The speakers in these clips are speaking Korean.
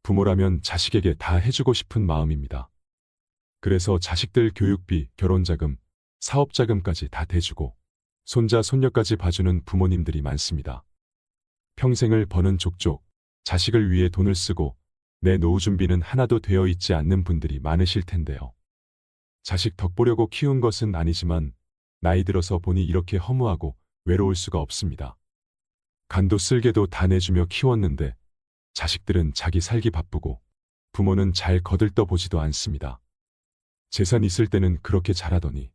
부모라면 자식에게 다 해주고 싶은 마음입니다. 그래서 자식들 교육비, 결혼자금, 사업자금까지 다 대주고 손자, 손녀까지 봐주는 부모님들이 많습니다. 평생을 버는 족족, 자식을 위해 돈을 쓰고 내 노후 준비는 하나도 되어 있지 않는 분들이 많으실 텐데요. 자식 덕 보려고 키운 것은 아니지만 나이 들어서 보니 이렇게 허무하고 외로울 수가 없습니다. 간도 쓸개도 다 내주며 키웠는데 자식들은 자기 살기 바쁘고 부모는 잘 거들떠보지도 않습니다. 재산 있을 때는 그렇게 잘하더니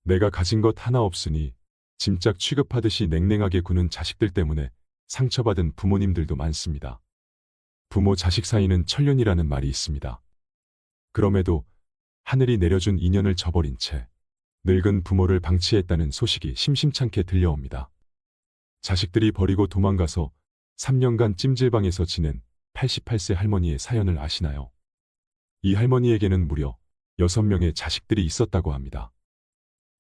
내가 가진 것 하나 없으니 짐짝 취급하듯이 냉랭하게 구는 자식들 때문에 상처받은 부모님들도 많습니다. 부모 자식 사이는 천륜이라는 말이 있습니다. 그럼에도 하늘이 내려준 인연을 저버린 채 늙은 부모를 방치했다는 소식이 심심찮게 들려옵니다. 자식들이 버리고 도망가서 3년간 찜질방에서 지낸 88세 할머니의 사연을 아시나요? 이 할머니에게는 무려 6명의 자식들이 있었다고 합니다.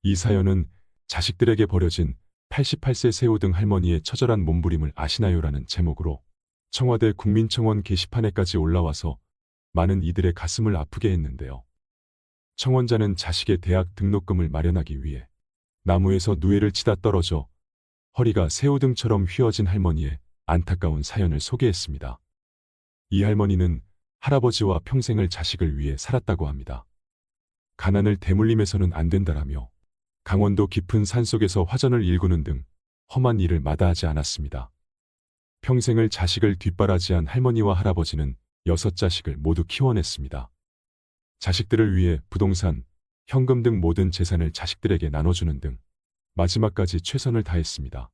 이 사연은 자식들에게 버려진 88세 세호등 할머니의 처절한 몸부림을 아시나요라는 제목으로 청와대 국민청원 게시판에까지 올라와서 많은 이들의 가슴을 아프게 했는데요. 청원자는 자식의 대학 등록금을 마련하기 위해 나무에서 누에를 치다 떨어져 허리가 새우등처럼 휘어진 할머니의 안타까운 사연을 소개했습니다. 이 할머니는 할아버지와 평생을 자식을 위해 살았다고 합니다. 가난을 대물림해서는 안 된다라며 강원도 깊은 산속에서 화전을 일구는 등 험한 일을 마다하지 않았습니다. 평생을 자식을 뒷바라지한 할머니와 할아버지는 6자식을 모두 키워냈습니다. 자식들을 위해 부동산, 현금 등 모든 재산을 자식들에게 나눠주는 등 마지막까지 최선을 다했습니다.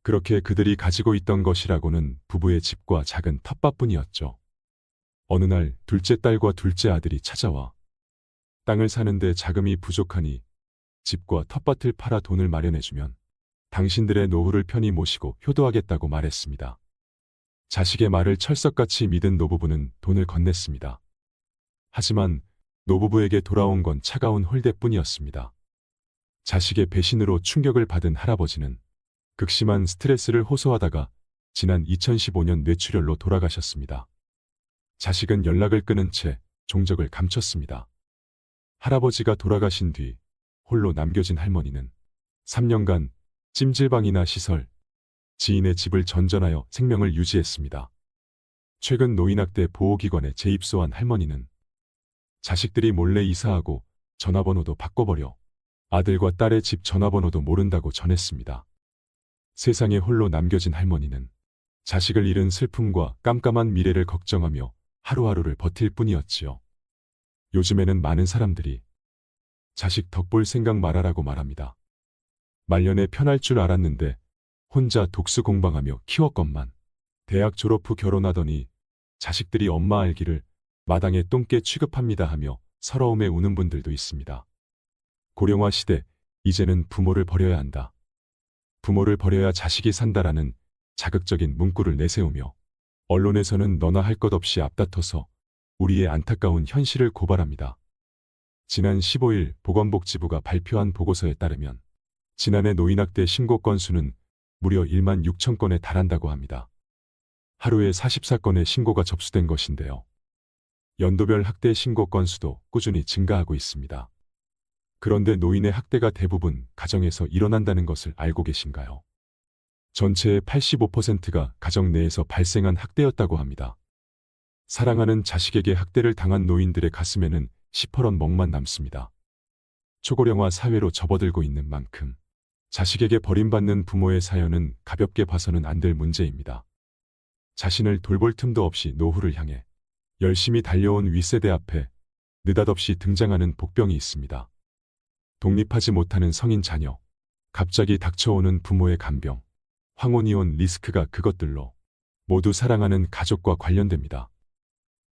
그렇게 그들이 가지고 있던 것이라고는 부부의 집과 작은 텃밭뿐이었죠. 어느 날 둘째 딸과 둘째 아들이 찾아와 땅을 사는데 자금이 부족하니 집과 텃밭을 팔아 돈을 마련해주면 당신들의 노후를 편히 모시고 효도하겠다고 말했습니다. 자식의 말을 철석같이 믿은 노부부는 돈을 건넸습니다. 하지만 노부부에게 돌아온 건 차가운 홀대뿐이었습니다. 자식의 배신으로 충격을 받은 할아버지는 극심한 스트레스를 호소하다가 지난 2015년 뇌출혈로 돌아가셨습니다. 자식은 연락을 끊은 채 종적을 감췄습니다. 할아버지가 돌아가신 뒤 홀로 남겨진 할머니는 3년간 찜질방이나 시설, 지인의 집을 전전하여 생명을 유지했습니다. 최근 노인학대 보호기관에 재입소한 할머니는 자식들이 몰래 이사하고 전화번호도 바꿔버려 아들과 딸의 집 전화번호도 모른다고 전했습니다. 세상에 홀로 남겨진 할머니는 자식을 잃은 슬픔과 깜깜한 미래를 걱정하며 하루하루를 버틸 뿐이었지요. 요즘에는 많은 사람들이 자식 덕볼 생각 말아라고 말합니다. 말년에 편할 줄 알았는데 혼자 독수 공방하며 키웠건만 대학 졸업 후 결혼하더니 자식들이 엄마 알기를 마당에 똥개 취급합니다 하며 서러움에 우는 분들도 있습니다. 고령화 시대, 이제는 부모를 버려야 한다. 부모를 버려야 자식이 산다라는 자극적인 문구를 내세우며 언론에서는 너나 할 것 없이 앞다퉈서 우리의 안타까운 현실을 고발합니다. 지난 15일 보건복지부가 발표한 보고서에 따르면 지난해 노인학대 신고 건수는 무려 1만 6천 건에 달한다고 합니다. 하루에 44건의 신고가 접수된 것인데요. 연도별 학대 신고 건수도 꾸준히 증가하고 있습니다. 그런데 노인의 학대가 대부분 가정에서 일어난다는 것을 알고 계신가요? 전체의 85%가 가정 내에서 발생한 학대였다고 합니다. 사랑하는 자식에게 학대를 당한 노인들의 가슴에는 시퍼런 멍만 남습니다. 초고령화 사회로 접어들고 있는 만큼 자식에게 버림받는 부모의 사연은 가볍게 봐서는 안 될 문제입니다. 자신을 돌볼 틈도 없이 노후를 향해 열심히 달려온 윗세대 앞에 느닷없이 등장하는 복병이 있습니다. 독립하지 못하는 성인 자녀, 갑자기 닥쳐오는 부모의 간병, 황혼이 온 리스크가 그것들로 모두 사랑하는 가족과 관련됩니다.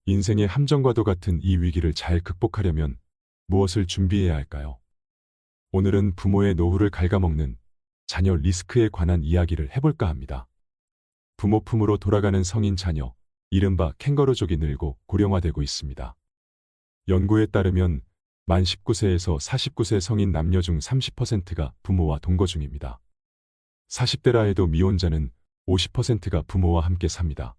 인생의 함정과도 같은 이 위기를 잘 극복하려면 무엇을 준비해야 할까요? 오늘은 부모의 노후를 갉아먹는 자녀 리스크에 관한 이야기를 해볼까 합니다. 부모 품으로 돌아가는 성인 자녀, 이른바 캥거루족이 늘고 고령화되고 있습니다. 연구에 따르면 만 19세에서 49세 성인 남녀 중 30%가 부모와 동거 중입니다. 40대라 해도 미혼자는 50%가 부모와 함께 삽니다.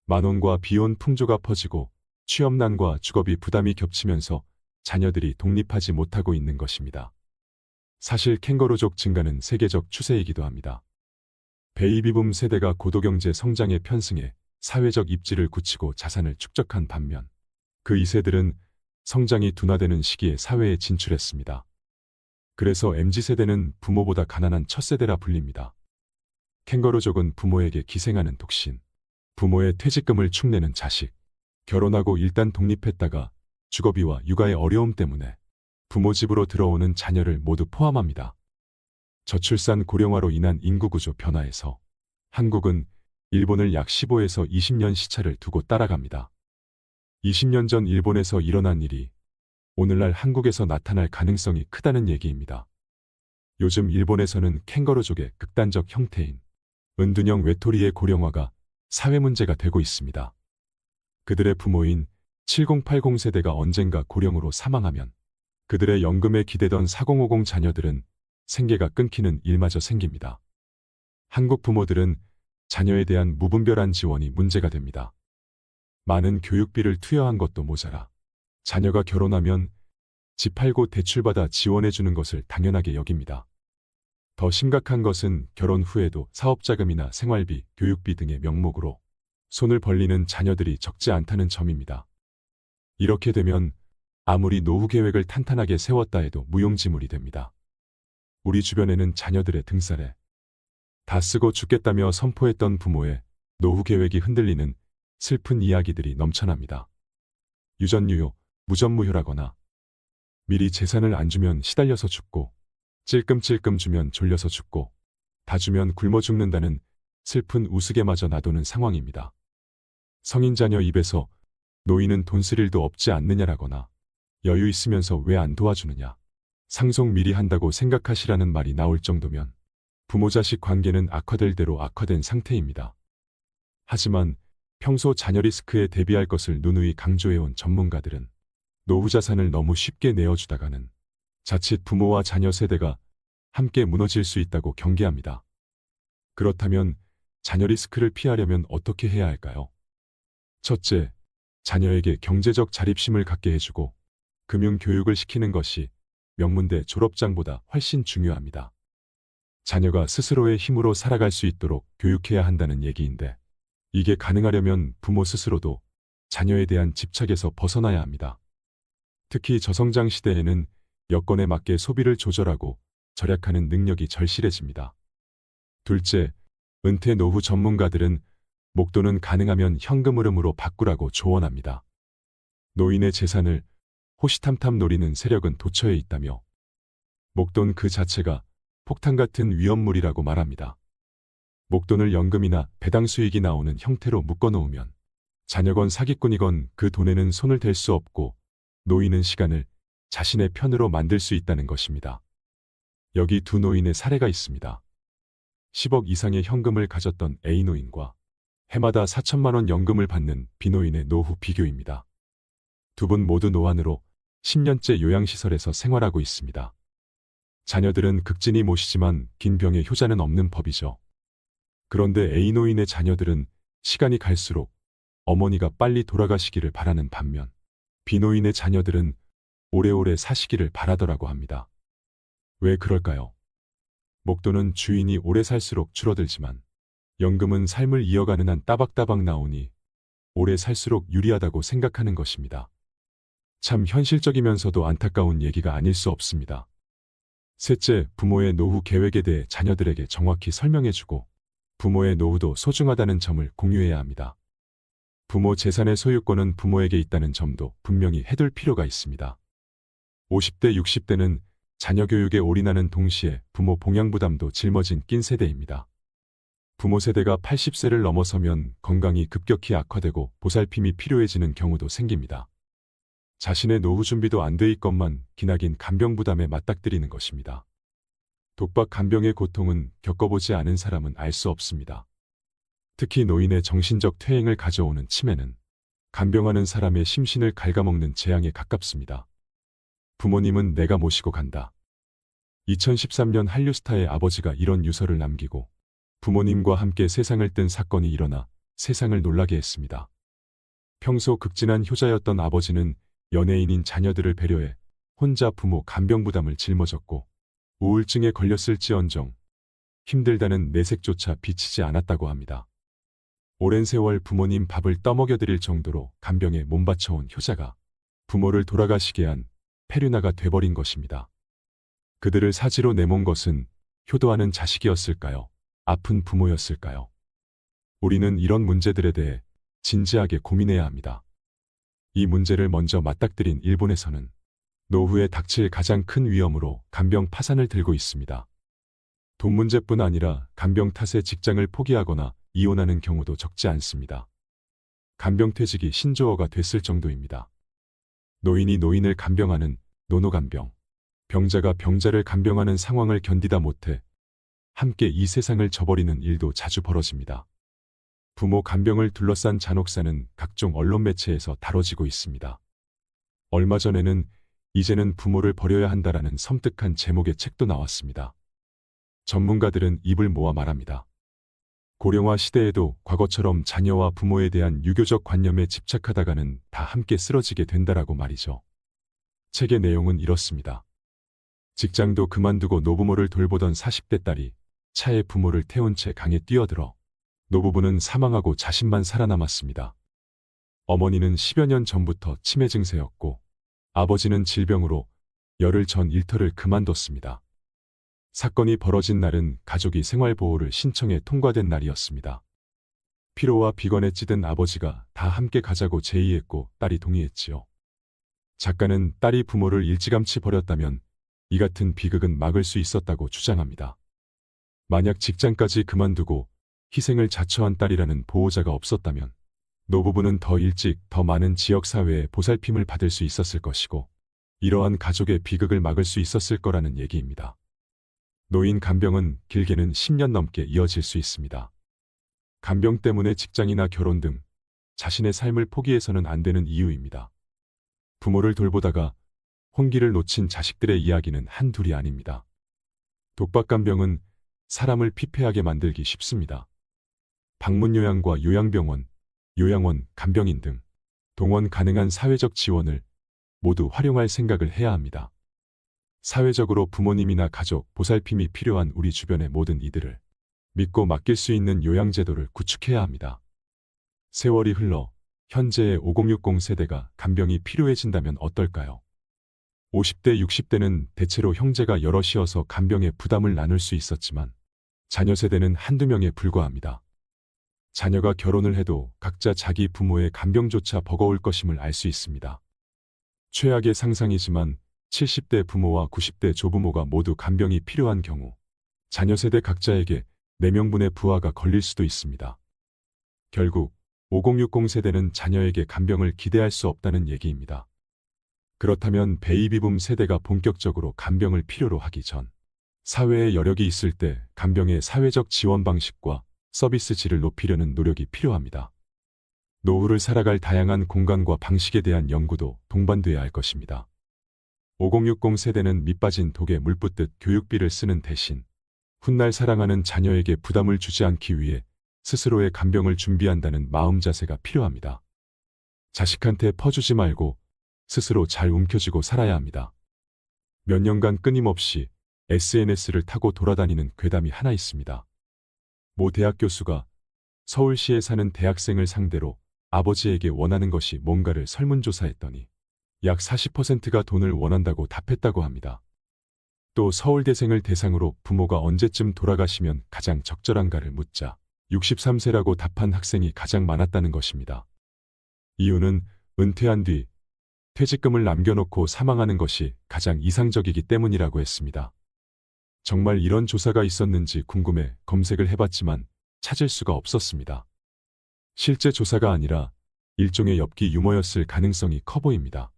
만원과 비혼 풍조가 퍼지고 취업난과 주거비 부담이 겹치면서 자녀들이 독립하지 못하고 있는 것입니다. 사실 캥거루족 증가는 세계적 추세이기도 합니다. 베이비붐 세대가 고도경제 성장에 편승해 사회적 입지를 굳히고 자산을 축적한 반면 그 2세들은 성장이 둔화되는 시기에 사회에 진출했습니다. 그래서 MZ세대는 부모보다 가난한 첫 세대라 불립니다. 캥거루족은 부모에게 기생하는 독신, 부모의 퇴직금을 축내는 자식, 결혼하고 일단 독립했다가 주거비와 육아의 어려움 때문에 부모 집으로 들어오는 자녀를 모두 포함합니다. 저출산 고령화로 인한 인구구조 변화에서 한국은 일본을 약 15에서 20년 시차를 두고 따라갑니다. 20년 전 일본에서 일어난 일이 오늘날 한국에서 나타날 가능성이 크다는 얘기입니다. 요즘 일본에서는 캥거루족의 극단적 형태인 은둔형 외톨이의 고령화가 사회 문제가 되고 있습니다. 그들의 부모인 7080 세대가 언젠가 고령으로 사망하면 그들의 연금에 기대던 4050 자녀들은 생계가 끊기는 일마저 생깁니다. 한국 부모들은 자녀에 대한 무분별한 지원이 문제가 됩니다. 많은 교육비를 투여한 것도 모자라 자녀가 결혼하면 집 팔고 대출받아 지원해주는 것을 당연하게 여깁니다. 더 심각한 것은 결혼 후에도 사업자금이나 생활비, 교육비 등의 명목으로 손을 벌리는 자녀들이 적지 않다는 점입니다. 이렇게 되면 아무리 노후 계획을 탄탄하게 세웠다 해도 무용지물이 됩니다. 우리 주변에는 자녀들의 등살에 다 쓰고 죽겠다며 선포했던 부모의 노후 계획이 흔들리는 슬픈 이야기들이 넘쳐납니다. 유전유효, 무전무효라거나 미리 재산을 안 주면 시달려서 죽고 찔끔찔끔 주면 졸려서 죽고 다 주면 굶어 죽는다는 슬픈 우스개마저 놔두는 상황입니다. 성인 자녀 입에서 노인은 돈 쓸 일도 없지 않느냐라거나 여유 있으면서 왜 안 도와주느냐, 상속 미리 한다고 생각하시라는 말이 나올 정도면 부모 자식 관계는 악화될 대로 악화된 상태입니다. 하지만 평소 자녀 리스크에 대비할 것을 누누이 강조해온 전문가들은 노후 자산을 너무 쉽게 내어주다가는 자칫 부모와 자녀 세대가 함께 무너질 수 있다고 경계합니다. 그렇다면 자녀 리스크를 피하려면 어떻게 해야 할까요? 첫째, 자녀에게 경제적 자립심을 갖게 해주고 금융 교육을 시키는 것이 명문대 졸업장보다 훨씬 중요합니다. 자녀가 스스로의 힘으로 살아갈 수 있도록 교육해야 한다는 얘기인데 이게 가능하려면 부모 스스로도 자녀에 대한 집착에서 벗어나야 합니다. 특히 저성장 시대에는 여건에 맞게 소비를 조절하고 절약하는 능력이 절실해집니다. 둘째, 은퇴 노후 전문가들은 목돈은 가능하면 현금 흐름으로 바꾸라고 조언합니다. 노인의 재산을 호시탐탐 노리는 세력은 도처에 있다며 목돈 그 자체가 폭탄 같은 위험물이라고 말합니다. 목돈을 연금이나 배당 수익이 나오는 형태로 묶어놓으면 자녀건 사기꾼이건 그 돈에는 손을 댈 수 없고 노인은 시간을 자신의 편으로 만들 수 있다는 것입니다. 여기 두 노인의 사례가 있습니다. 10억 이상의 현금을 가졌던 A노인과 해마다 4천만 원 연금을 받는 B노인의 노후 비교입니다. 두 분 모두 노안으로 10년째 요양시설에서 생활하고 있습니다. 자녀들은 극진히 모시지만 긴 병에 효자는 없는 법이죠. 그런데 A노인의 자녀들은 시간이 갈수록 어머니가 빨리 돌아가시기를 바라는 반면 B노인의 자녀들은 오래오래 사시기를 바라더라고 합니다. 왜 그럴까요? 목돈은 주인이 오래 살수록 줄어들지만 연금은 삶을 이어가는 한 따박따박 나오니 오래 살수록 유리하다고 생각하는 것입니다. 참 현실적이면서도 안타까운 얘기가 아닐 수 없습니다. 셋째, 부모의 노후 계획에 대해 자녀들에게 정확히 설명해주고 부모의 노후도 소중하다는 점을 공유해야 합니다. 부모 재산의 소유권은 부모에게 있다는 점도 분명히 해둘 필요가 있습니다. 50대, 60대는 자녀 교육에 올인하는 동시에 부모 봉양 부담도 짊어진 낀 세대입니다. 부모 세대가 80세를 넘어서면 건강이 급격히 악화되고 보살핌이 필요해지는 경우도 생깁니다. 자신의 노후 준비도 안 돼 있건만 기나긴 간병 부담에 맞닥뜨리는 것입니다. 독박 간병의 고통은 겪어보지 않은 사람은 알 수 없습니다. 특히 노인의 정신적 퇴행을 가져오는 치매는 간병하는 사람의 심신을 갉아먹는 재앙에 가깝습니다. 부모님은 내가 모시고 간다. 2013년 한류스타의 아버지가 이런 유서를 남기고 부모님과 함께 세상을 뜬 사건이 일어나 세상을 놀라게 했습니다. 평소 극진한 효자였던 아버지는 연예인인 자녀들을 배려해 혼자 부모 간병 부담을 짊어졌고 우울증에 걸렸을지언정 힘들다는 내색조차 비치지 않았다고 합니다. 오랜 세월 부모님 밥을 떠먹여드릴 정도로 간병에 몸바쳐온 효자가 부모를 돌아가시게 한 페류나가 돼버린 것입니다. 그들을 사지로 내몬 것은 효도하는 자식이었을까요? 아픈 부모였을까요? 우리는 이런 문제들에 대해 진지하게 고민해야 합니다. 이 문제를 먼저 맞닥뜨린 일본에서는 노후에 닥칠 가장 큰 위험으로 간병 파산을 들고 있습니다. 돈 문제뿐 아니라 간병 탓에 직장을 포기하거나 이혼하는 경우도 적지 않습니다. 간병퇴직이 신조어가 됐을 정도입니다. 노인이 노인을 간병하는 노노간병, 병자가 병자를 간병하는 상황을 견디다 못해 함께 이 세상을 져버리는 일도 자주 벌어집니다. 부모 간병을 둘러싼 잔혹사는 각종 언론 매체에서 다뤄지고 있습니다. 얼마 전에는 이제는 부모를 버려야 한다라는 섬뜩한 제목의 책도 나왔습니다. 전문가들은 입을 모아 말합니다. 고령화 시대에도 과거처럼 자녀와 부모에 대한 유교적 관념에 집착하다가는 다 함께 쓰러지게 된다라고 말이죠. 책의 내용은 이렇습니다. 직장도 그만두고 노부모를 돌보던 40대 딸이 차에 부모를 태운 채 강에 뛰어들어 노부부는 사망하고 자신만 살아남았습니다. 어머니는 10여 년 전부터 치매 증세였고 아버지는 질병으로 열흘 전 일터를 그만뒀습니다. 사건이 벌어진 날은 가족이 생활보호를 신청해 통과된 날이었습니다. 피로와 비관에 찌든 아버지가 다 함께 가자고 제의했고 딸이 동의했지요. 작가는 딸이 부모를 일찌감치 버렸다면 이 같은 비극은 막을 수 있었다고 주장합니다. 만약 직장까지 그만두고 희생을 자처한 딸이라는 보호자가 없었다면 노부부는 더 일찍 더 많은 지역사회에 보살핌을 받을 수 있었을 것이고 이러한 가족의 비극을 막을 수 있었을 거라는 얘기입니다. 노인 간병은 길게는 10년 넘게 이어질 수 있습니다. 간병 때문에 직장이나 결혼 등 자신의 삶을 포기해서는 안 되는 이유입니다. 부모를 돌보다가 혼기를 놓친 자식들의 이야기는 한둘이 아닙니다. 독박간병은 사람을 피폐하게 만들기 쉽습니다. 방문요양과 요양병원, 요양원, 간병인 등 동원 가능한 사회적 지원을 모두 활용할 생각을 해야 합니다. 사회적으로 부모님이나 가족, 보살핌이 필요한 우리 주변의 모든 이들을 믿고 맡길 수 있는 요양제도를 구축해야 합니다. 세월이 흘러 현재의 5060 세대가 간병이 필요해진다면 어떨까요? 50대, 60대는 대체로 형제가 여럿이어서 간병의 부담을 나눌 수 있었지만 자녀 세대는 한두 명에 불과합니다. 자녀가 결혼을 해도 각자 자기 부모의 간병조차 버거울 것임을 알 수 있습니다. 최악의 상상이지만 70대 부모와 90대 조부모가 모두 간병이 필요한 경우 자녀 세대 각자에게 4명분의 부하가 걸릴 수도 있습니다. 결국 5060 세대는 자녀에게 간병을 기대할 수 없다는 얘기입니다. 그렇다면 베이비붐 세대가 본격적으로 간병을 필요로 하기 전 사회에 여력이 있을 때 간병의 사회적 지원 방식과 서비스 질을 높이려는 노력이 필요합니다. 노후를 살아갈 다양한 공간과 방식에 대한 연구도 동반돼야 할 것입니다. 5060 세대는 밑빠진 독에 물 붓듯 교육비를 쓰는 대신 훗날 사랑하는 자녀에게 부담을 주지 않기 위해 스스로의 간병을 준비한다는 마음 자세가 필요합니다. 자식한테 퍼주지 말고 스스로 잘 움켜쥐고 살아야 합니다. 몇 년간 끊임없이 SNS를 타고 돌아다니는 괴담이 하나 있습니다. 모 대학 교수가 서울시에 사는 대학생을 상대로 아버지에게 원하는 것이 뭔가를 설문조사했더니 약 40%가 돈을 원한다고 답했다고 합니다. 또 서울대생을 대상으로 부모가 언제쯤 돌아가시면 가장 적절한가를 묻자 63세라고 답한 학생이 가장 많았다는 것입니다. 이유는 은퇴한 뒤 퇴직금을 남겨놓고 사망하는 것이 가장 이상적이기 때문이라고 했습니다. 정말 이런 조사가 있었는지 궁금해 검색을 해봤지만 찾을 수가 없었습니다. 실제 조사가 아니라 일종의 엽기 유머였을 가능성이 커 보입니다.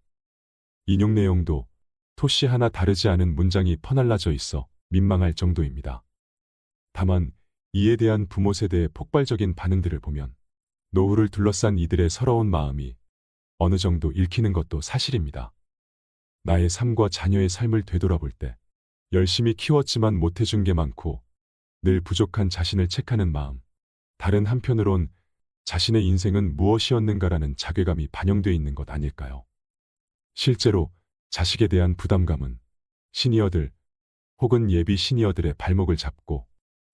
인용 내용도 토시 하나 다르지 않은 문장이 퍼날라져 있어 민망할 정도입니다. 다만 이에 대한 부모 세대의 폭발적인 반응들을 보면 노후를 둘러싼 이들의 서러운 마음이 어느 정도 읽히는 것도 사실입니다. 나의 삶과 자녀의 삶을 되돌아볼 때 열심히 키웠지만 못해준 게 많고 늘 부족한 자신을 책하는 마음. 다른 한편으론 자신의 인생은 무엇이었는가라는 자괴감이 반영되어 있는 것 아닐까요? 실제로 자식에 대한 부담감은 시니어들 혹은 예비 시니어들의 발목을 잡고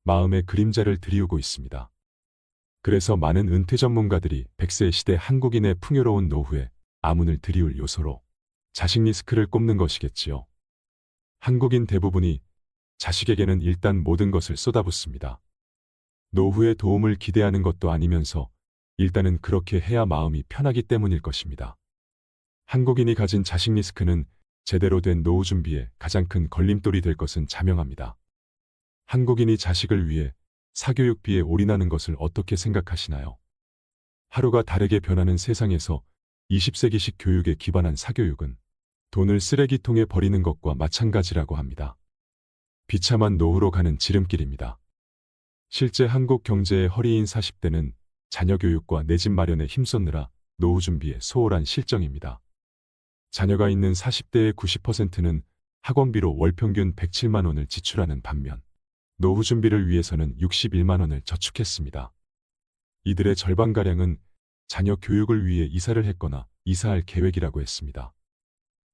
마음의 그림자를 드리우고 있습니다. 그래서 많은 은퇴 전문가들이 100세 시대 한국인의 풍요로운 노후에 아문을 드리울 요소로 자식 리스크를 꼽는 것이겠지요. 한국인 대부분이 자식에게는 일단 모든 것을 쏟아붓습니다. 노후의 도움을 기대하는 것도 아니면서 일단은 그렇게 해야 마음이 편하기 때문일 것입니다. 한국인이 가진 자식 리스크는 제대로 된 노후 준비에 가장 큰 걸림돌이 될 것은 자명합니다. 한국인이 자식을 위해 사교육비에 올인하는 것을 어떻게 생각하시나요? 하루가 다르게 변하는 세상에서 20세기식 교육에 기반한 사교육은 돈을 쓰레기통에 버리는 것과 마찬가지라고 합니다. 비참한 노후로 가는 지름길입니다. 실제 한국 경제의 허리인 40대는 자녀 교육과 내 집 마련에 힘썼느라 노후 준비에 소홀한 실정입니다. 자녀가 있는 40대의 90%는 학원비로 월 평균 107만 원을 지출하는 반면 노후 준비를 위해서는 61만 원을 저축했습니다. 이들의 절반가량은 자녀 교육을 위해 이사를 했거나 이사할 계획이라고 했습니다.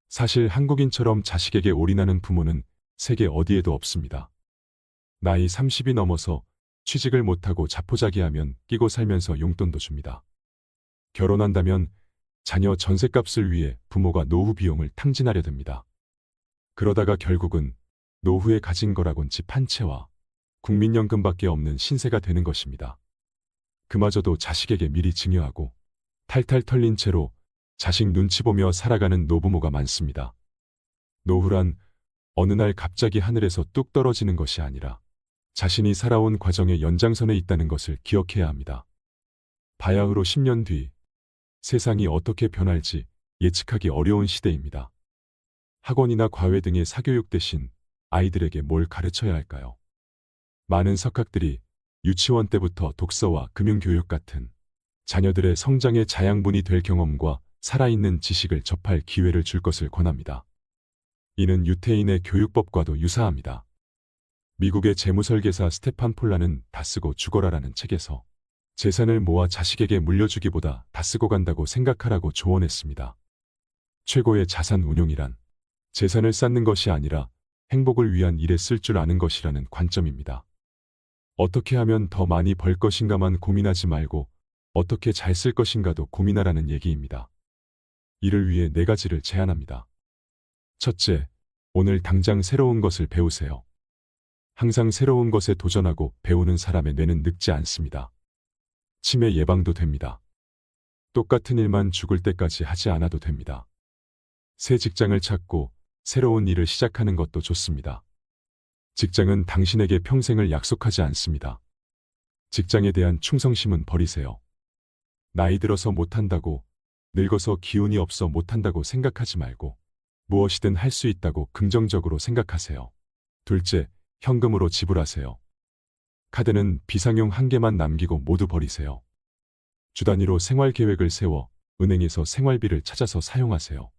사실 한국인처럼 자식에게 올인하는 부모는 세계 어디에도 없습니다. 나이 30이 넘어서 취직을 못하고 자포자기하면 끼고 살면서 용돈도 줍니다. 결혼한다면 자녀 전셋값을 위해 부모가 노후 비용을 탕진하려 듭니다. 그러다가 결국은 노후에 가진 거라곤 집 한 채와 국민연금밖에 없는 신세가 되는 것입니다. 그마저도 자식에게 미리 증여하고 탈탈 털린 채로 자식 눈치 보며 살아가는 노부모가 많습니다. 노후란 어느 날 갑자기 하늘에서 뚝 떨어지는 것이 아니라 자신이 살아온 과정의 연장선에 있다는 것을 기억해야 합니다. 바야흐로 10년 뒤 세상이 어떻게 변할지 예측하기 어려운 시대입니다. 학원이나 과외 등의 사교육 대신 아이들에게 뭘 가르쳐야 할까요? 많은 석학들이 유치원 때부터 독서와 금융교육 같은 자녀들의 성장의 자양분이 될 경험과 살아있는 지식을 접할 기회를 줄 것을 권합니다. 이는 유태인의 교육법과도 유사합니다. 미국의 재무설계사 스테판 폴라는 다 쓰고 죽어라라는 책에서 재산을 모아 자식에게 물려주기보다 다 쓰고 간다고 생각하라고 조언했습니다. 최고의 자산 운용이란 재산을 쌓는 것이 아니라 행복을 위한 일에 쓸 줄 아는 것이라는 관점입니다. 어떻게 하면 더 많이 벌 것인가만 고민하지 말고 어떻게 잘 쓸 것인가도 고민하라는 얘기입니다. 이를 위해 4가지를 제안합니다. 첫째, 오늘 당장 새로운 것을 배우세요. 항상 새로운 것에 도전하고 배우는 사람의 뇌는 늙지 않습니다. 치매 예방도 됩니다. 똑같은 일만 죽을 때까지 하지 않아도 됩니다. 새 직장을 찾고 새로운 일을 시작하는 것도 좋습니다. 직장은 당신에게 평생을 약속하지 않습니다. 직장에 대한 충성심은 버리세요. 나이 들어서 못한다고, 늙어서 기운이 없어 못한다고 생각하지 말고 무엇이든 할 수 있다고 긍정적으로 생각하세요. 둘째, 현금으로 지불하세요. 카드는 비상용 1개만 남기고 모두 버리세요. 주 단위로 생활 계획을 세워 은행에서 생활비를 찾아서 사용하세요.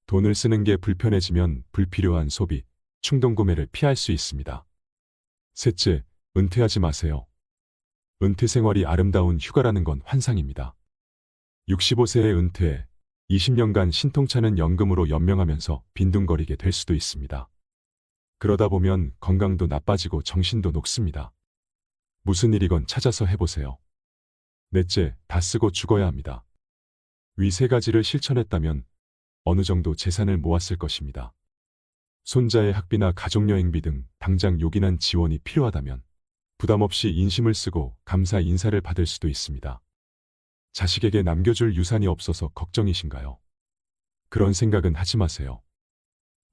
돈을 쓰는 게 불편해지면 불필요한 소비, 충동 구매를 피할 수 있습니다. 셋째, 은퇴하지 마세요. 은퇴 생활이 아름다운 휴가라는 건 환상입니다. 65세에 은퇴해 20년간 신통차는 연금으로 연명하면서 빈둥거리게 될 수도 있습니다. 그러다 보면 건강도 나빠지고 정신도 녹습니다. 무슨 일이건 찾아서 해보세요. 넷째, 다 쓰고 죽어야 합니다. 위 3가지를 실천했다면 어느 정도 재산을 모았을 것입니다. 손자의 학비나 가족여행비 등 당장 요긴한 지원이 필요하다면 부담 없이 인심을 쓰고 감사 인사를 받을 수도 있습니다. 자식에게 남겨줄 유산이 없어서 걱정이신가요? 그런 생각은 하지 마세요.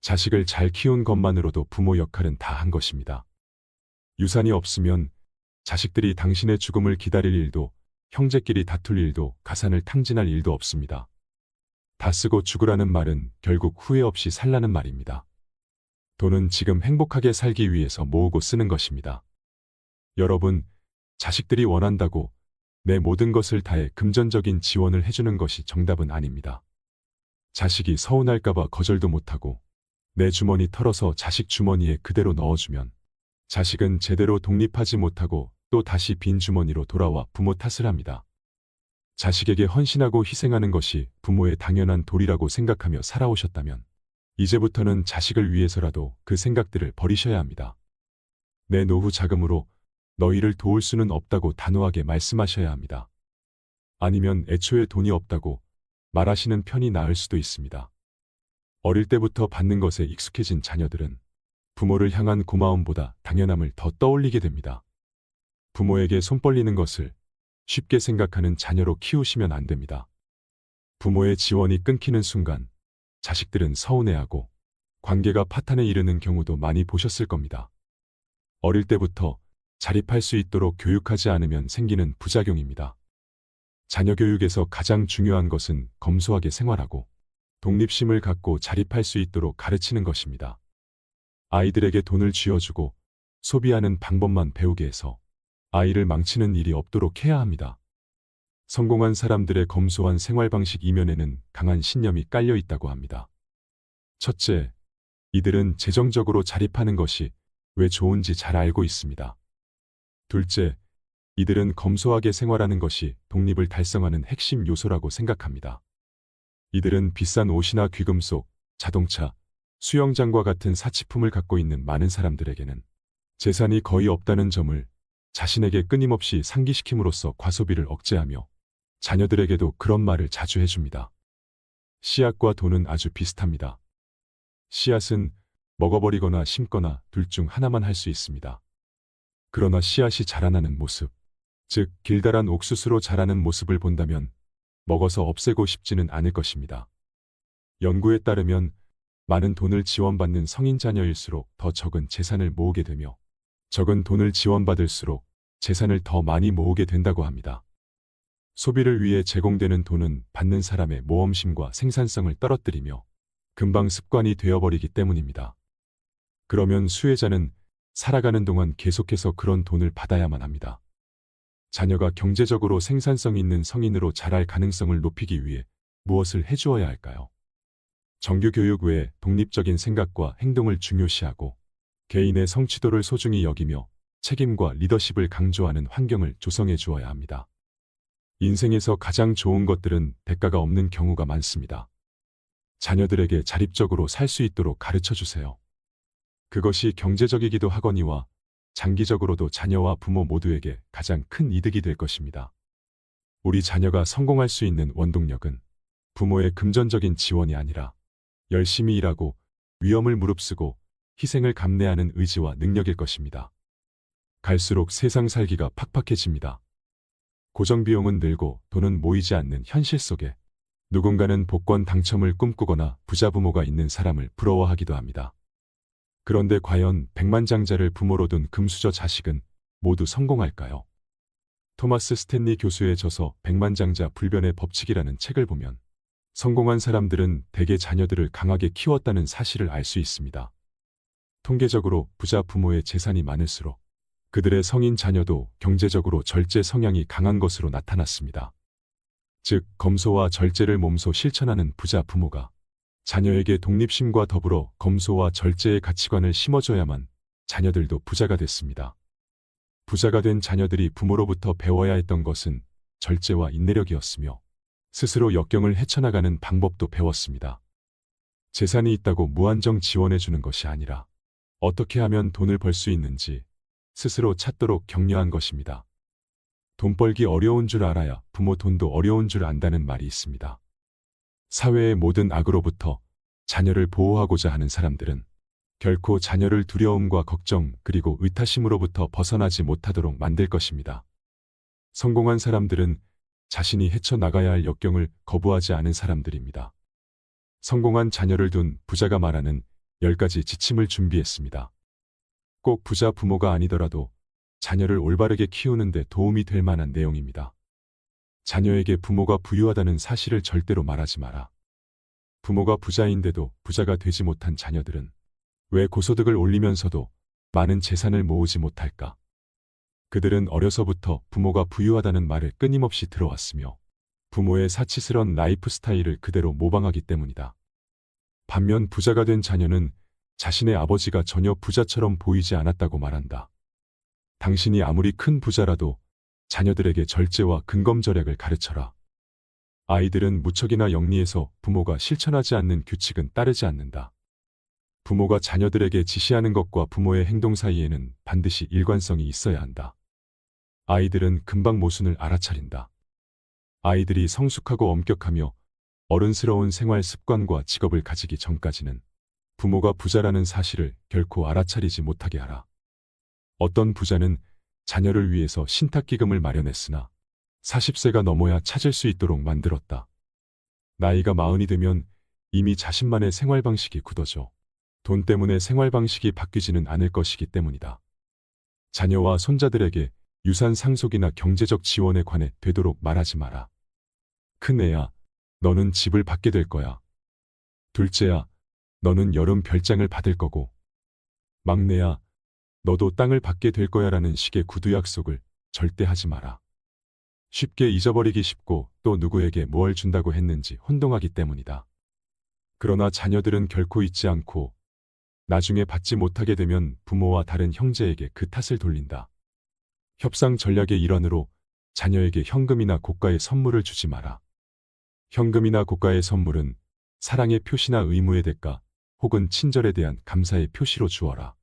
자식을 잘 키운 것만으로도 부모 역할은 다 한 것입니다. 유산이 없으면 자식들이 당신의 죽음을 기다릴 일도, 형제끼리 다툴 일도, 가산을 탕진할 일도 없습니다. 다 쓰고 죽으라는 말은 결국 후회 없이 살라는 말입니다. 돈은 지금 행복하게 살기 위해서 모으고 쓰는 것입니다. 여러분, 자식들이 원한다고 내 모든 것을 다해 금전적인 지원을 해주는 것이 정답은 아닙니다. 자식이 서운할까봐 거절도 못하고 내 주머니 털어서 자식 주머니에 그대로 넣어주면 자식은 제대로 독립하지 못하고 또 다시 빈 주머니로 돌아와 부모 탓을 합니다. 자식에게 헌신하고 희생하는 것이 부모의 당연한 도리라고 생각하며 살아오셨다면 이제부터는 자식을 위해서라도 그 생각들을 버리셔야 합니다. 내 노후 자금으로 너희를 도울 수는 없다고 단호하게 말씀하셔야 합니다. 아니면 애초에 돈이 없다고 말하시는 편이 나을 수도 있습니다. 어릴 때부터 받는 것에 익숙해진 자녀들은 부모를 향한 고마움보다 당연함을 더 떠올리게 됩니다. 부모에게 손 벌리는 것을 쉽게 생각하는 자녀로 키우시면 안 됩니다. 부모의 지원이 끊기는 순간 자식들은 서운해하고 관계가 파탄에 이르는 경우도 많이 보셨을 겁니다. 어릴 때부터 자립할 수 있도록 교육하지 않으면 생기는 부작용입니다. 자녀 교육에서 가장 중요한 것은 검소하게 생활하고 독립심을 갖고 자립할 수 있도록 가르치는 것입니다. 아이들에게 돈을 쥐어주고 소비하는 방법만 배우게 해서 아이를 망치는 일이 없도록 해야 합니다. 성공한 사람들의 검소한 생활 방식 이면에는 강한 신념이 깔려 있다고 합니다. 첫째, 이들은 재정적으로 자립하는 것이 왜 좋은지 잘 알고 있습니다. 둘째, 이들은 검소하게 생활하는 것이 독립을 달성하는 핵심 요소라고 생각합니다. 이들은 비싼 옷이나 귀금속, 자동차, 수영장과 같은 사치품을 갖고 있는 많은 사람들에게는 재산이 거의 없다는 점을 자신에게 끊임없이 상기시킴으로써 과소비를 억제하며 자녀들에게도 그런 말을 자주 해줍니다. 씨앗과 돈은 아주 비슷합니다. 씨앗은 먹어버리거나 심거나 둘 중 하나만 할 수 있습니다. 그러나 씨앗이 자라나는 모습, 즉 길다란 옥수수로 자라는 모습을 본다면 먹어서 없애고 싶지는 않을 것입니다. 연구에 따르면 많은 돈을 지원받는 성인 자녀일수록 더 적은 재산을 모으게 되며 적은 돈을 지원받을수록 재산을 더 많이 모으게 된다고 합니다. 소비를 위해 제공되는 돈은 받는 사람의 모험심과 생산성을 떨어뜨리며 금방 습관이 되어버리기 때문입니다. 그러면 수혜자는 살아가는 동안 계속해서 그런 돈을 받아야만 합니다. 자녀가 경제적으로 생산성 있는 성인으로 자랄 가능성을 높이기 위해 무엇을 해주어야 할까요? 정규 교육 외에 독립적인 생각과 행동을 중요시하고 개인의 성취도를 소중히 여기며 책임과 리더십을 강조하는 환경을 조성해 주어야 합니다. 인생에서 가장 좋은 것들은 대가가 없는 경우가 많습니다. 자녀들에게 자립적으로 살 수 있도록 가르쳐 주세요. 그것이 경제적이기도 하거니와 장기적으로도 자녀와 부모 모두에게 가장 큰 이득이 될 것입니다. 우리 자녀가 성공할 수 있는 원동력은 부모의 금전적인 지원이 아니라 열심히 일하고 위험을 무릅쓰고 희생을 감내하는 의지와 능력일 것입니다. 갈수록 세상 살기가 팍팍해집니다. 고정비용은 늘고 돈은 모이지 않는 현실 속에 누군가는 복권 당첨을 꿈꾸거나 부자 부모가 있는 사람을 부러워하기도 합니다. 그런데 과연 백만장자를 부모로 둔 금수저 자식은 모두 성공할까요? 토마스 스탠리 교수의 저서 백만장자 불변의 법칙이라는 책을 보면 성공한 사람들은 대개 자녀들을 강하게 키웠다는 사실을 알 수 있습니다. 통계적으로 부자 부모의 재산이 많을수록 그들의 성인 자녀도 경제적으로 절제 성향이 강한 것으로 나타났습니다. 즉, 검소와 절제를 몸소 실천하는 부자 부모가 자녀에게 독립심과 더불어 검소와 절제의 가치관을 심어줘야만 자녀들도 부자가 됐습니다. 부자가 된 자녀들이 부모로부터 배워야 했던 것은 절제와 인내력이었으며 스스로 역경을 헤쳐나가는 방법도 배웠습니다. 재산이 있다고 무한정 지원해주는 것이 아니라 어떻게 하면 돈을 벌 수 있는지 스스로 찾도록 격려한 것입니다. 돈 벌기 어려운 줄 알아야 부모 돈도 어려운 줄 안다는 말이 있습니다. 사회의 모든 악으로부터 자녀를 보호하고자 하는 사람들은 결코 자녀를 두려움과 걱정 그리고 의타심으로부터 벗어나지 못하도록 만들 것입니다. 성공한 사람들은 자신이 헤쳐나가야 할 역경을 거부하지 않은 사람들입니다. 성공한 자녀를 둔 부자가 말하는 10가지 지침을 준비했습니다. 꼭 부자 부모가 아니더라도 자녀를 올바르게 키우는데 도움이 될 만한 내용입니다. 자녀에게 부모가 부유하다는 사실을 절대로 말하지 마라. 부모가 부자인데도 부자가 되지 못한 자녀들은 왜 고소득을 올리면서도 많은 재산을 모으지 못할까? 그들은 어려서부터 부모가 부유하다는 말을 끊임없이 들어왔으며 부모의 사치스런 라이프 스타일을 그대로 모방하기 때문이다. 반면 부자가 된 자녀는 자신의 아버지가 전혀 부자처럼 보이지 않았다고 말한다. 당신이 아무리 큰 부자라도 자녀들에게 절제와 근검절약을 가르쳐라. 아이들은 무척이나 영리해서 부모가 실천하지 않는 규칙은 따르지 않는다. 부모가 자녀들에게 지시하는 것과 부모의 행동 사이에는 반드시 일관성이 있어야 한다. 아이들은 금방 모순을 알아차린다. 아이들이 성숙하고 엄격하며 어른스러운 생활 습관과 직업을 가지기 전까지는 부모가 부자라는 사실을 결코 알아차리지 못하게 하라. 어떤 부자는 자녀를 위해서 신탁기금을 마련했으나 40세가 넘어야 찾을 수 있도록 만들었다. 나이가 40이 되면 이미 자신만의 생활 방식이 굳어져 돈 때문에 생활 방식이 바뀌지는 않을 것이기 때문이다. 자녀와 손자들에게 유산 상속이나 경제적 지원에 관해 되도록 말하지 마라. 큰애야, 너는 집을 받게 될 거야. 둘째야, 너는 여름 별장을 받을 거고. 막내야, 너도 땅을 받게 될 거야라는 식의 구두 약속을 절대 하지 마라. 쉽게 잊어버리기 쉽고 또 누구에게 뭘 준다고 했는지 혼동하기 때문이다. 그러나 자녀들은 결코 잊지 않고 나중에 받지 못하게 되면 부모와 다른 형제에게 그 탓을 돌린다. 협상 전략의 일환으로 자녀에게 현금이나 고가의 선물을 주지 마라. 현금이나 고가의 선물은 사랑의 표시나 의무의 대가 혹은 친절에 대한 감사의 표시로 주어라.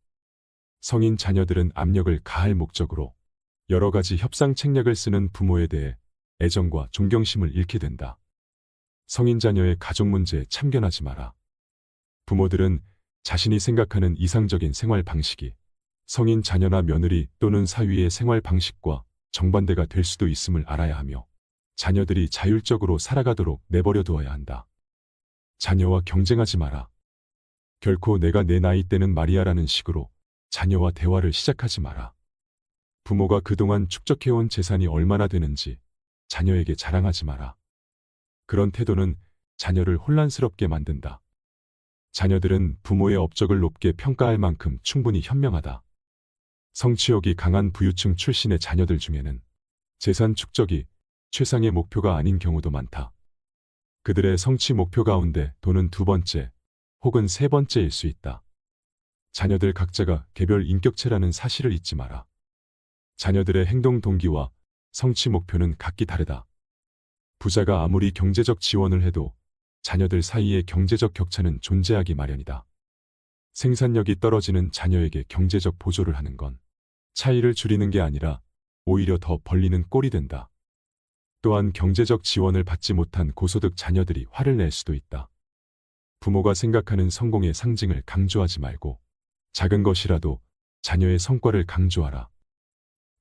성인 자녀들은 압력을 가할 목적으로 여러 가지 협상 책략을 쓰는 부모에 대해 애정과 존경심을 잃게 된다. 성인 자녀의 가족 문제에 참견하지 마라. 부모들은 자신이 생각하는 이상적인 생활 방식이 성인 자녀나 며느리 또는 사위의 생활 방식과 정반대가 될 수도 있음을 알아야 하며 자녀들이 자율적으로 살아가도록 내버려 두어야 한다. 자녀와 경쟁하지 마라. 결코 내가 내 나이 때는 말이야라는 식으로 자녀와 대화를 시작하지 마라. 부모가 그동안 축적해온 재산이 얼마나 되는지 자녀에게 자랑하지 마라. 그런 태도는 자녀를 혼란스럽게 만든다. 자녀들은 부모의 업적을 높게 평가할 만큼 충분히 현명하다. 성취욕이 강한 부유층 출신의 자녀들 중에는 재산 축적이 최상의 목표가 아닌 경우도 많다. 그들의 성취 목표 가운데 돈은 두 번째 혹은 세 번째일 수 있다. 자녀들 각자가 개별 인격체라는 사실을 잊지 마라. 자녀들의 행동 동기와 성취 목표는 각기 다르다. 부자가 아무리 경제적 지원을 해도 자녀들 사이의 경제적 격차는 존재하기 마련이다. 생산력이 떨어지는 자녀에게 경제적 보조를 하는 건 차이를 줄이는 게 아니라 오히려 더 벌리는 꼴이 된다. 또한 경제적 지원을 받지 못한 고소득 자녀들이 화를 낼 수도 있다. 부모가 생각하는 성공의 상징을 강조하지 말고 작은 것이라도 자녀의 성과를 강조하라.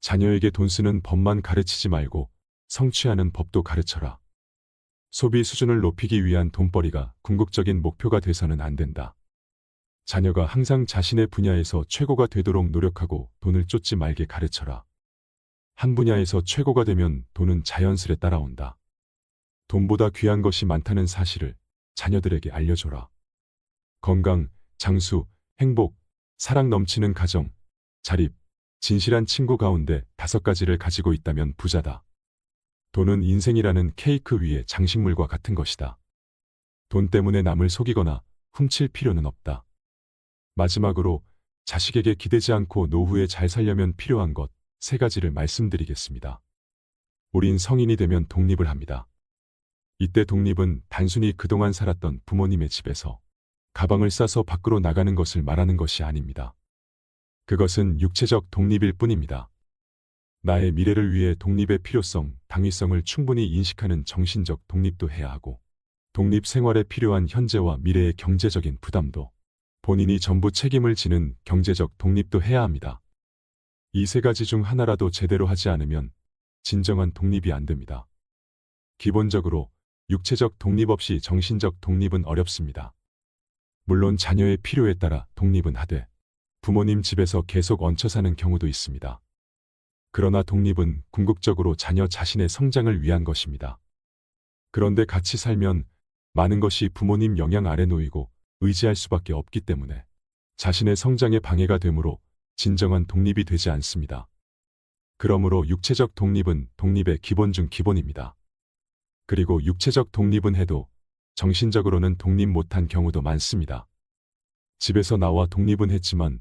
자녀에게 돈 쓰는 법만 가르치지 말고 성취하는 법도 가르쳐라. 소비 수준을 높이기 위한 돈벌이가 궁극적인 목표가 돼서는 안 된다. 자녀가 항상 자신의 분야에서 최고가 되도록 노력하고 돈을 쫓지 말게 가르쳐라. 한 분야에서 최고가 되면 돈은 자연스레 따라온다. 돈보다 귀한 것이 많다는 사실을 자녀들에게 알려줘라. 건강, 장수, 행복, 사랑 넘치는 가정, 자립, 진실한 친구 가운데 5가지를 가지고 있다면 부자다. 돈은 인생이라는 케이크 위에 장식물과 같은 것이다. 돈 때문에 남을 속이거나 훔칠 필요는 없다. 마지막으로 자식에게 기대지 않고 노후에 잘 살려면 필요한 것 3가지를 말씀드리겠습니다. 우린 성인이 되면 독립을 합니다. 이때 독립은 단순히 그동안 살았던 부모님의 집에서 가방을 싸서 밖으로 나가는 것을 말하는 것이 아닙니다. 그것은 육체적 독립일 뿐입니다. 나의 미래를 위해 독립의 필요성, 당위성을 충분히 인식하는 정신적 독립도 해야 하고 독립 생활에 필요한 현재와 미래의 경제적인 부담도 본인이 전부 책임을 지는 경제적 독립도 해야 합니다. 이 3가지 중 하나라도 제대로 하지 않으면 진정한 독립이 안 됩니다. 기본적으로 육체적 독립 없이 정신적 독립은 어렵습니다. 물론 자녀의 필요에 따라 독립은 하되 부모님 집에서 계속 얹혀 사는 경우도 있습니다. 그러나 독립은 궁극적으로 자녀 자신의 성장을 위한 것입니다. 그런데 같이 살면 많은 것이 부모님 영향 아래 놓이고 의지할 수밖에 없기 때문에 자신의 성장에 방해가 되므로 진정한 독립이 되지 않습니다. 그러므로 육체적 독립은 독립의 기본 중 기본입니다. 그리고 육체적 독립은 해도 정신적으로는 독립 못한 경우도 많습니다. 집에서 나와 독립은 했지만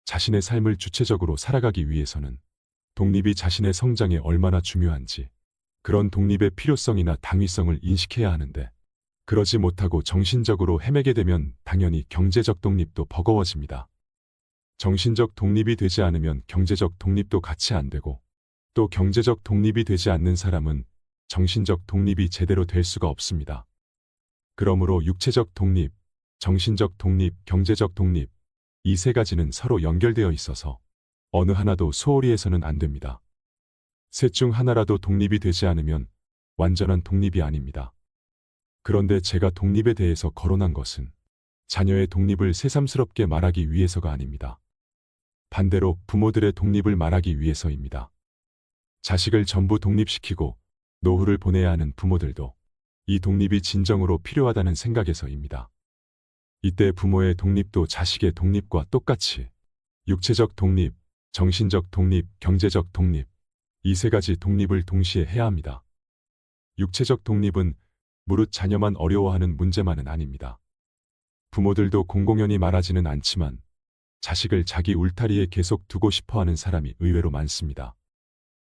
자신의 삶을 주체적으로 살아가기 위해서는 독립이 자신의 성장에 얼마나 중요한지 그런 독립의 필요성이나 당위성을 인식해야 하는데 그러지 못하고 정신적으로 헤매게 되면 당연히 경제적 독립도 버거워집니다. 정신적 독립이 되지 않으면 경제적 독립도 같이 안 되고 또 경제적 독립이 되지 않는 사람은 정신적 독립이 제대로 될 수가 없습니다. 그러므로 육체적 독립, 정신적 독립, 경제적 독립 이 세 가지는 서로 연결되어 있어서 어느 하나도 소홀히 해서는 안 됩니다. 셋 중 하나라도 독립이 되지 않으면 완전한 독립이 아닙니다. 그런데 제가 독립에 대해서 거론한 것은 자녀의 독립을 새삼스럽게 말하기 위해서가 아닙니다. 반대로 부모들의 독립을 말하기 위해서입니다. 자식을 전부 독립시키고 노후를 보내야 하는 부모들도 이 독립이 진정으로 필요하다는 생각에서입니다. 이때 부모의 독립도 자식의 독립과 똑같이 육체적 독립, 정신적 독립, 경제적 독립 이 세 가지 독립을 동시에 해야 합니다. 육체적 독립은 무릇 자녀만 어려워하는 문제만은 아닙니다. 부모들도 공공연히 말하지는 않지만 자식을 자기 울타리에 계속 두고 싶어하는 사람이 의외로 많습니다.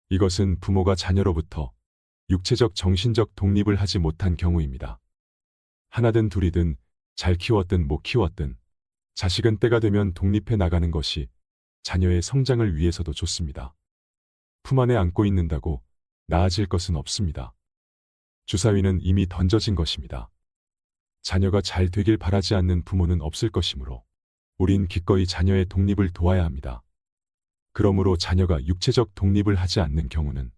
이것은 부모가 자녀로부터 육체적 정신적 독립을 하지 못한 경우입니다. 하나든 둘이든 잘 키웠든 못 키웠든 자식은 때가 되면 독립해 나가는 것이 자녀의 성장을 위해서도 좋습니다. 품 안에 안고 있는다고 나아질 것은 없습니다. 주사위는 이미 던져진 것입니다. 자녀가 잘 되길 바라지 않는 부모는 없을 것이므로 우린 기꺼이 자녀의 독립을 도와야 합니다. 그러므로 자녀가 육체적 독립을 하지 않는 경우는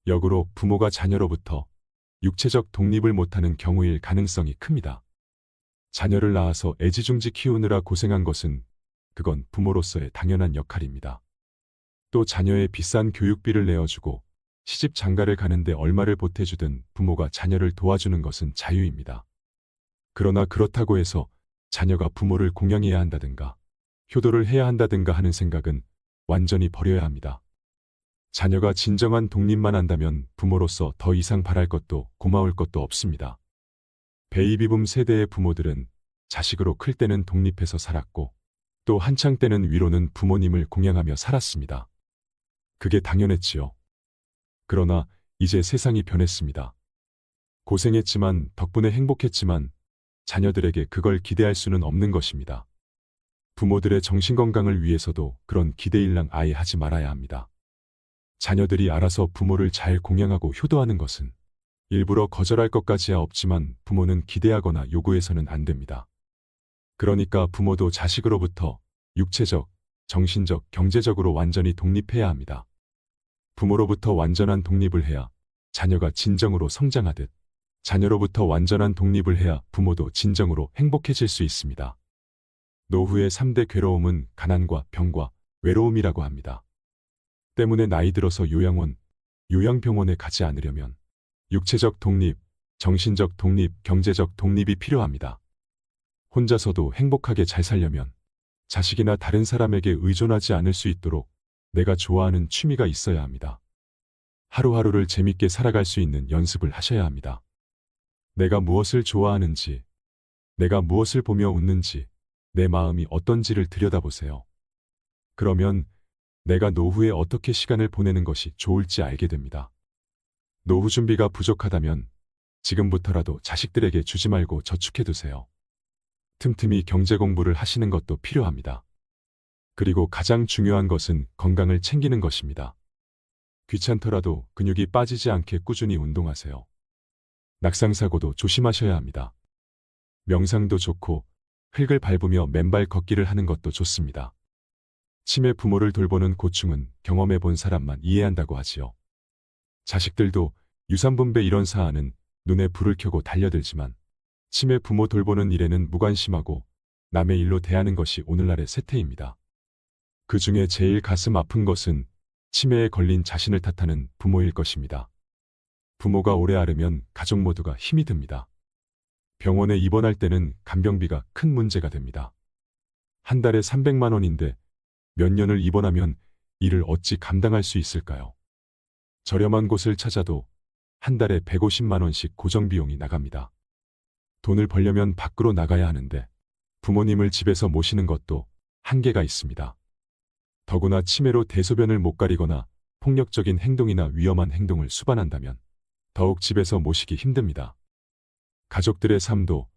역으로 부모가 자녀로부터 육체적 독립을 못하는 경우일 가능성이 큽니다. 자녀를 낳아서 애지중지 키우느라 고생한 것은 그건 부모로서의 당연한 역할입니다. 또 자녀의 비싼 교육비를 내어주고 시집 장가를 가는데 얼마를 보태주든 부모가 자녀를 도와주는 것은 자유입니다. 그러나 그렇다고 해서 자녀가 부모를 공양해야 한다든가 효도를 해야 한다든가 하는 생각은 완전히 버려야 합니다. 자녀가 진정한 독립만 한다면 부모로서 더 이상 바랄 것도 고마울 것도 없습니다. 베이비붐 세대의 부모들은 자식으로 클 때는 독립해서 살았고 또 한창 때는 위로는 부모님을 공양하며 살았습니다. 그게 당연했지요. 그러나 이제 세상이 변했습니다. 고생했지만 덕분에 행복했지만 자녀들에게 그걸 기대할 수는 없는 것입니다. 부모들의 정신건강을 위해서도 그런 기대일랑 아예 하지 말아야 합니다. 자녀들이 알아서 부모를 잘 공양하고 효도하는 것은 일부러 거절할 것까지야 없지만 부모는 기대하거나 요구해서는 안 됩니다. 그러니까 부모도 자식으로부터 육체적, 정신적, 경제적으로 완전히 독립해야 합니다. 부모로부터 완전한 독립을 해야 자녀가 진정으로 성장하듯 자녀로부터 완전한 독립을 해야 부모도 진정으로 행복해질 수 있습니다. 노후의 3대 괴로움은 가난과 병과 외로움이라고 합니다. 때문에 나이 들어서 요양원, 요양병원에 가지 않으려면 육체적 독립, 정신적 독립, 경제적 독립이 필요합니다. 혼자서도 행복하게 잘 살려면 자식이나 다른 사람에게 의존하지 않을 수 있도록 내가 좋아하는 취미가 있어야 합니다. 하루하루를 재밌게 살아갈 수 있는 연습을 하셔야 합니다. 내가 무엇을 좋아하는지, 내가 무엇을 보며 웃는지, 내 마음이 어떤지를 들여다보세요. 그러면 내가 노후에 어떻게 시간을 보내는 것이 좋을지 알게 됩니다. 노후 준비가 부족하다면 지금부터라도 자식들에게 주지 말고 저축해두세요. 틈틈이 경제 공부를 하시는 것도 필요합니다. 그리고 가장 중요한 것은 건강을 챙기는 것입니다. 귀찮더라도 근육이 빠지지 않게 꾸준히 운동하세요. 낙상사고도 조심하셔야 합니다. 명상도 좋고 흙을 밟으며 맨발 걷기를 하는 것도 좋습니다. 치매 부모를 돌보는 고충은 경험해 본 사람만 이해한다고 하지요. 자식들도 유산분배 이런 사안은 눈에 불을 켜고 달려들지만 치매 부모 돌보는 일에는 무관심하고 남의 일로 대하는 것이 오늘날의 세태입니다. 그 중에 제일 가슴 아픈 것은 치매에 걸린 자신을 탓하는 부모일 것입니다. 부모가 오래 앓으면 가족 모두가 힘이 듭니다. 병원에 입원할 때는 간병비가 큰 문제가 됩니다. 한 달에 300만 원인데 몇 년을 입원하면 이를 어찌 감당할 수 있을까요? 저렴한 곳을 찾아도 한 달에 150만 원씩 고정비용이 나갑니다. 돈을 벌려면 밖으로 나가야 하는데 부모님을 집에서 모시는 것도 한계가 있습니다. 더구나 치매로 대소변을 못 가리거나 폭력적인 행동이나 위험한 행동을 수반한다면 더욱 집에서 모시기 힘듭니다. 가족들의 삶도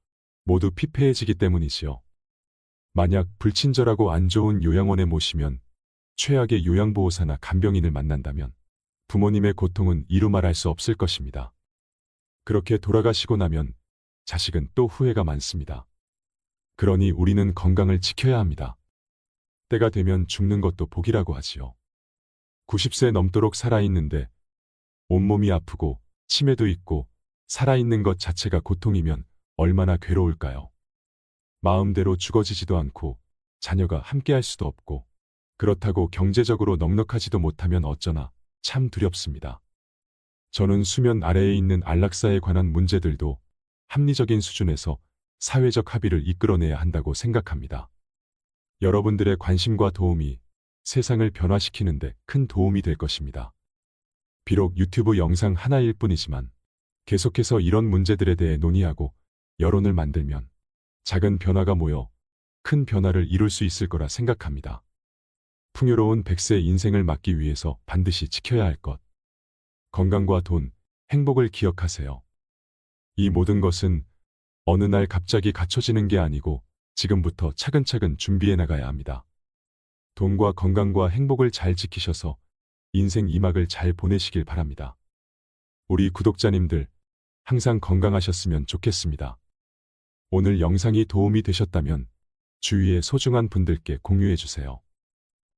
모두 피폐해지기 때문이지요. 만약 불친절하고 안 좋은 요양원에 모시면 최악의 요양보호사나 간병인을 만난다면 부모님의 고통은 이루 말할 수 없을 것입니다. 그렇게 돌아가시고 나면 자식은 또 후회가 많습니다. 그러니 우리는 건강을 지켜야 합니다. 때가 되면 죽는 것도 복이라고 하지요. 90세 넘도록 살아있는데 온몸이 아프고 치매도 있고 살아있는 것 자체가 고통이면 얼마나 괴로울까요? 마음대로 죽어지지도 않고 자녀가 함께할 수도 없고 그렇다고 경제적으로 넉넉하지도 못하면 어쩌나 참 두렵습니다. 저는 수면 아래에 있는 안락사에 관한 문제들도 합리적인 수준에서 사회적 합의를 이끌어내야 한다고 생각합니다. 여러분들의 관심과 도움이 세상을 변화시키는데 큰 도움이 될 것입니다. 비록 유튜브 영상 하나일 뿐이지만 계속해서 이런 문제들에 대해 논의하고 여론을 만들면 작은 변화가 모여 큰 변화를 이룰 수 있을 거라 생각합니다. 풍요로운 100세 인생을 맞기 위해서 반드시 지켜야 할 것. 건강과 돈, 행복을 기억하세요. 이 모든 것은 어느 날 갑자기 갖춰지는 게 아니고 지금부터 차근차근 준비해 나가야 합니다. 돈과 건강과 행복을 잘 지키셔서 인생 2막을 잘 보내시길 바랍니다. 우리 구독자님들 항상 건강하셨으면 좋겠습니다. 오늘 영상이 도움이 되셨다면 주위의 소중한 분들께 공유해 주세요.